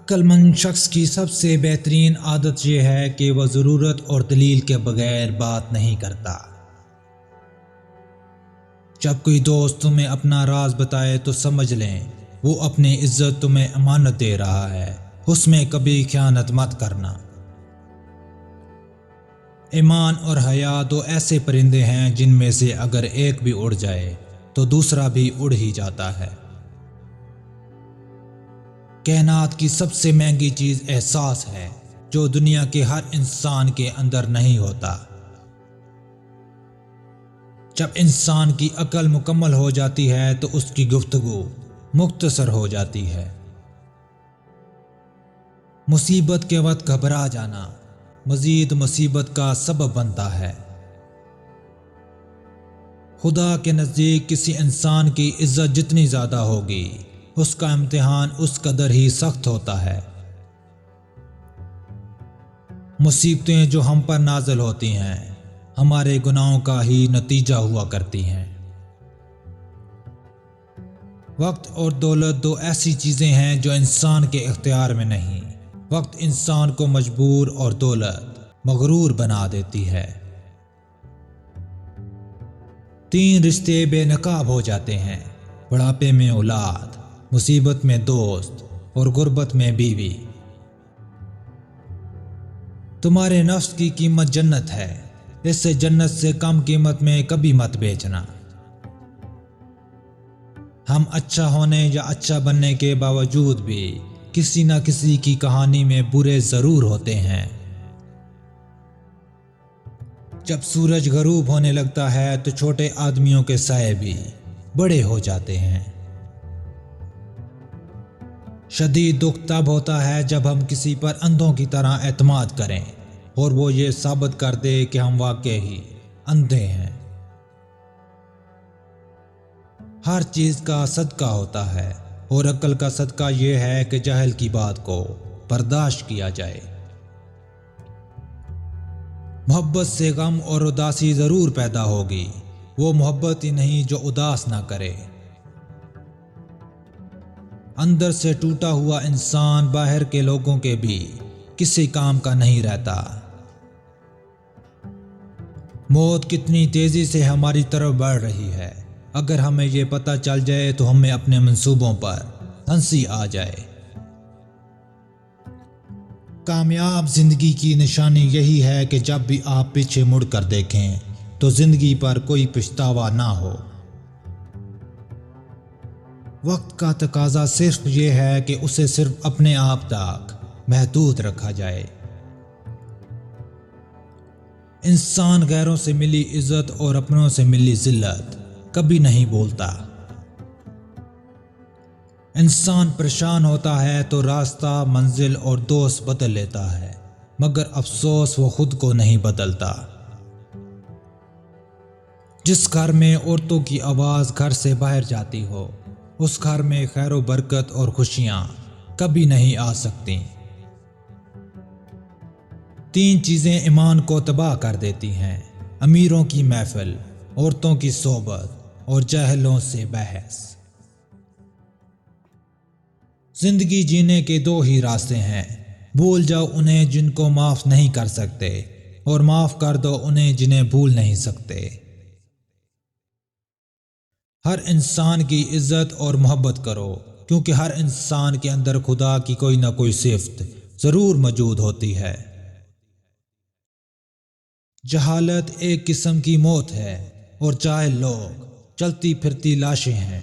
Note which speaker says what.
Speaker 1: عقل مند شخص کی سب سے بہترین عادت یہ ہے کہ وہ ضرورت اور دلیل کے بغیر بات نہیں کرتا۔ جب کوئی دوست تمہیں اپنا راز بتائے تو سمجھ لیں وہ اپنی عزت تمہیں امانت دے رہا ہے، اس میں کبھی خیانت مت کرنا۔ ایمان اور حیا دو ایسے پرندے ہیں جن میں سے اگر ایک بھی اڑ جائے تو دوسرا بھی اڑ ہی جاتا ہے۔ کائنات کی سب سے مہنگی چیز احساس ہے جو دنیا کے ہر انسان کے اندر نہیں ہوتا۔ جب انسان کی عقل مکمل ہو جاتی ہے تو اس کی گفتگو مختصر ہو جاتی ہے۔ مصیبت کے وقت گھبرا جانا مزید مصیبت کا سبب بنتا ہے۔ خدا کے نزدیک کسی انسان کی عزت جتنی زیادہ ہوگی اس کا امتحان اس قدر ہی سخت ہوتا ہے۔ مصیبتیں جو ہم پر نازل ہوتی ہیں ہمارے گناہوں کا ہی نتیجہ ہوا کرتی ہیں۔ وقت اور دولت دو ایسی چیزیں ہیں جو انسان کے اختیار میں نہیں۔ وقت انسان کو مجبور اور دولت مغرور بنا دیتی ہے۔ 3 رشتے بے نقاب ہو جاتے ہیں، بڑھاپے میں اولاد، مصیبت میں دوست اور غربت میں بیوی۔ تمہارے نفس کی قیمت جنت ہے، اسے جنت سے کم قیمت میں کبھی مت بیچنا۔ ہم اچھا ہونے یا اچھا بننے کے باوجود بھی کسی نہ کسی کی کہانی میں برے ضرور ہوتے ہیں۔ جب سورج غروب ہونے لگتا ہے تو چھوٹے آدمیوں کے سائے بھی بڑے ہو جاتے ہیں۔ شدید دکھ تب ہوتا ہے جب ہم کسی پر اندھوں کی طرح اعتماد کریں اور وہ یہ ثابت کر دے کہ ہم واقعی اندھے ہیں۔ ہر چیز کا صدقہ ہوتا ہے اور عقل کا صدقہ یہ ہے کہ جہل کی بات کو برداشت کیا جائے۔ محبت سے غم اور اداسی ضرور پیدا ہوگی، وہ محبت ہی نہیں جو اداس نہ کرے۔ اندر سے ٹوٹا ہوا انسان باہر کے لوگوں کے بھی کسی کام کا نہیں رہتا۔ موت کتنی تیزی سے ہماری طرف بڑھ رہی ہے، اگر ہمیں یہ پتہ چل جائے تو ہمیں اپنے منصوبوں پر ہنسی آ جائے۔ کامیاب زندگی کی نشانی یہی ہے کہ جب بھی آپ پیچھے مڑ کر دیکھیں تو زندگی پر کوئی پچھتاوا نہ ہو۔ وقت کا تقاضا صرف یہ ہے کہ اسے صرف اپنے آپ تک محدود رکھا جائے۔ انسان غیروں سے ملی عزت اور اپنوں سے ملی ذلت کبھی نہیں بولتا۔ انسان پریشان ہوتا ہے تو راستہ، منزل اور دوست بدل لیتا ہے، مگر افسوس وہ خود کو نہیں بدلتا۔ جس گھر میں عورتوں کی آواز گھر سے باہر جاتی ہو اس گھر میں خیر و برکت اور خوشیاں کبھی نہیں آ سکتی۔ 3 چیزیں ایمان کو تباہ کر دیتی ہیں: امیروں کی محفل، عورتوں کی صحبت اور جاہلوں سے بحث۔ زندگی جینے کے 2 ہی راستے ہیں، بھول جاؤ انہیں جن کو معاف نہیں کر سکتے اور معاف کر دو انہیں جنہیں بھول نہیں سکتے۔ ہر انسان کی عزت اور محبت کرو کیونکہ ہر انسان کے اندر خدا کی کوئی نہ کوئی صفت ضرور موجود ہوتی ہے۔ جہالت ایک قسم کی موت ہے اور جاہل لوگ چلتی پھرتی لاشیں ہیں۔